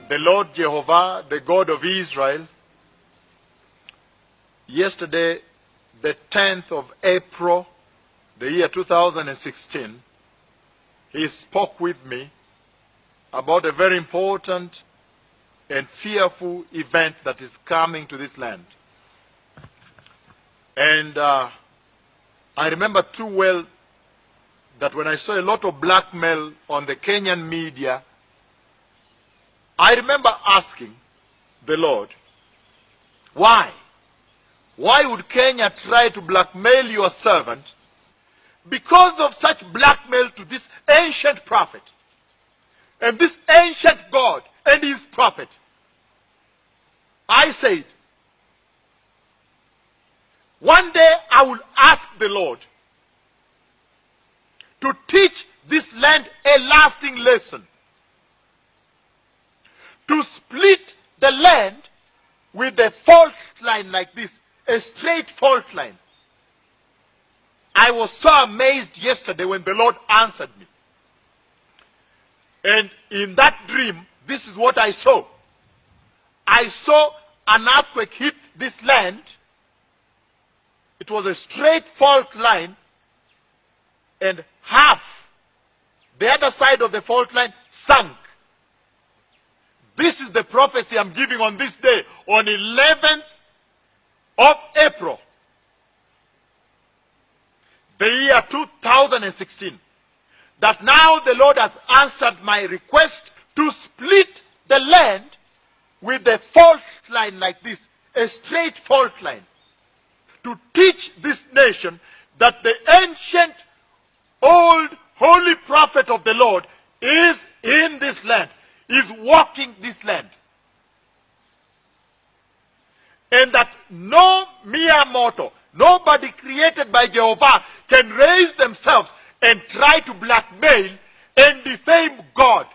the Lord Jehovah, the God of Israel, yesterday, the 10th of April, the year 2016, he spoke with me about a very important and fearful event that is coming to this land. And I remember too well that when I saw a lot of blackmail on the Kenyan media, I remember asking the Lord, why? Why would Kenya try to blackmail your servant because of such blackmail to this ancient prophet and this ancient God and his prophet? I said, one day I will ask the Lord to teach this land a lasting lesson, to split the land with a fault line like this, a straight fault line. I was so amazed yesterday when the Lord answered me. And in that dream, this is what I saw. I saw an earthquake hit this land. It was a straight fault line, and half, the other side of the fault line, sunk. This is the prophecy I'm giving on this day, on 11th of April, the year 2016. That now the Lord has answered my request to split the land with a fault line like this, a straight fault line, to teach this nation that the ancient, old, holy prophet of the Lord is in this land, is walking this land. And that no mere mortal, nobody created by Jehovah can raise themselves and try to blackmail and defame God,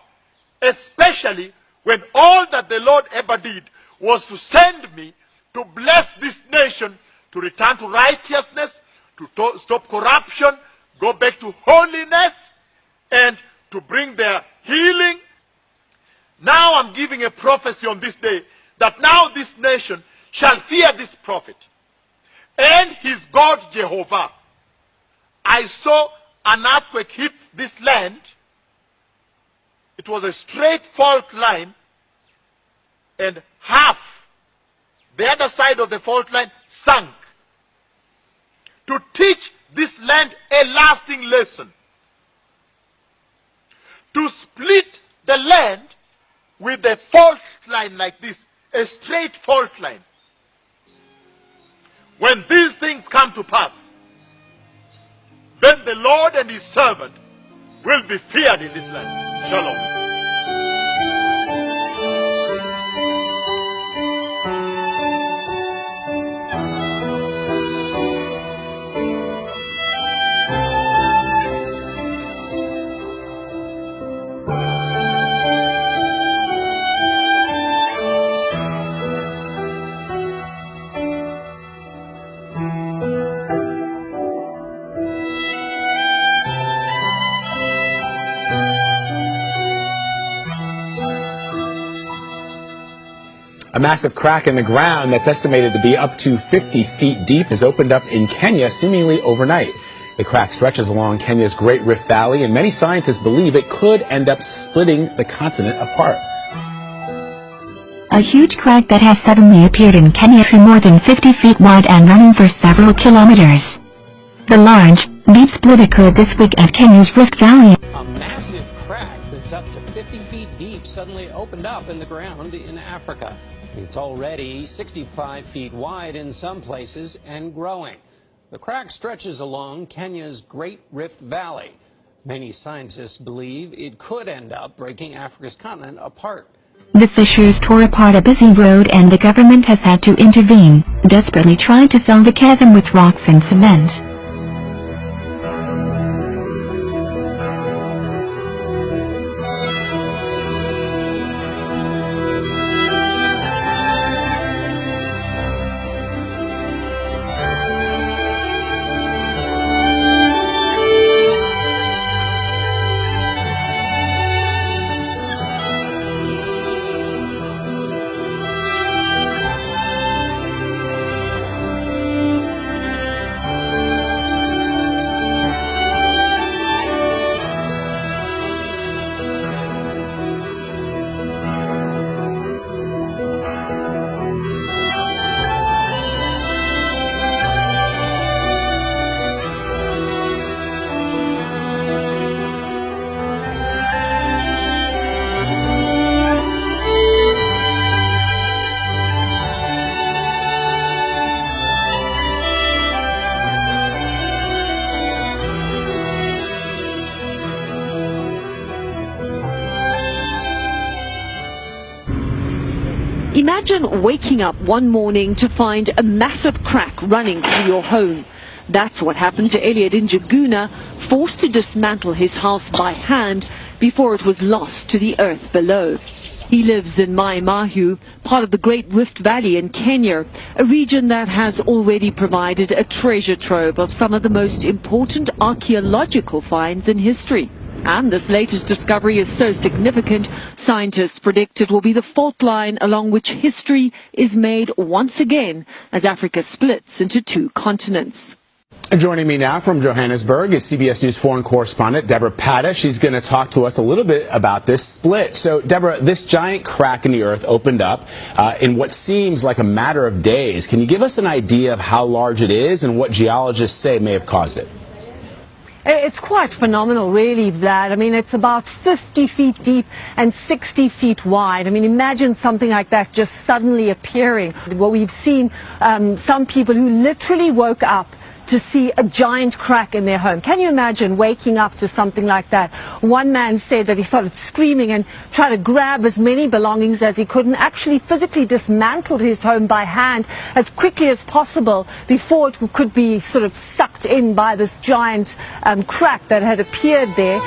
especially when all that the Lord ever did was to send me to bless this nation, to return to righteousness, to stop corruption, go back to holiness, and to bring their healing. Now I'm giving a prophecy on this day that now this nation shall fear this prophet and his God Jehovah. I saw an earthquake hit this land. It was a straight fault line, and half, the other side of the fault line, sunk. To teach this land a lasting lesson, to split the land with a fault line like this, a straight fault line. When these things come to pass, then the Lord and his servant will be feared in this land. Shalom. A massive crack in the ground that's estimated to be up to 50 feet deep has opened up in Kenya seemingly overnight. The crack stretches along Kenya's Great Rift Valley, and many scientists believe it could end up splitting the continent apart. A huge crack that has suddenly appeared in Kenya, more than 50 feet wide and running for several kilometers. The large, deep split occurred this week at Kenya's Rift Valley. A massive crack that's up to 50 feet deep suddenly opened up in the ground in Africa. It's already 65 feet wide in some places and growing. The crack stretches along Kenya's Great Rift Valley. Many scientists believe it could end up breaking Africa's continent apart. The fissures tore apart a busy road, and the government has had to intervene, desperately trying to fill the chasm with rocks and cement. Imagine waking up one morning to find a massive crack running through your home. That's what happened to Elliot in Njuguna, forced to dismantle his house by hand before it was lost to the earth below. He lives in Mai Mahiu, part of the Great Rift Valley in Kenya, a region that has already provided a treasure trove of some of the most important archaeological finds in history. And this latest discovery is so significant, scientists predict it will be the fault line along which history is made once again as Africa splits into two continents. Joining me now from Johannesburg is CBS News foreign correspondent Deborah Patta. She's going to talk to us a little bit about this split. So, Deborah, this giant crack in the earth opened up in what seems like a matter of days. Can you give us an idea of how large it is and what geologists say may have caused it? It's quite phenomenal, really, Vlad. I mean, it's about 50 feet deep and 60 feet wide. I mean, imagine something like that just suddenly appearing. What we've seen, some people who literally woke up to see a giant crack in their home. Can you imagine waking up to something like that? One man said that he started screaming and tried to grab as many belongings as he could and actually physically dismantled his home by hand as quickly as possible before it could be sort of sucked in by this giant crack that had appeared there.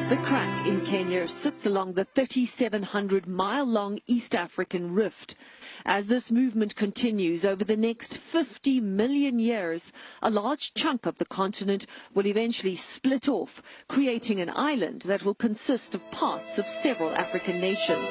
The crack in Kenya sits along the 3,700-mile-long East African Rift. As this movement continues over the next 50 million years, a large chunk of the continent will eventually split off, creating an island that will consist of parts of several African nations.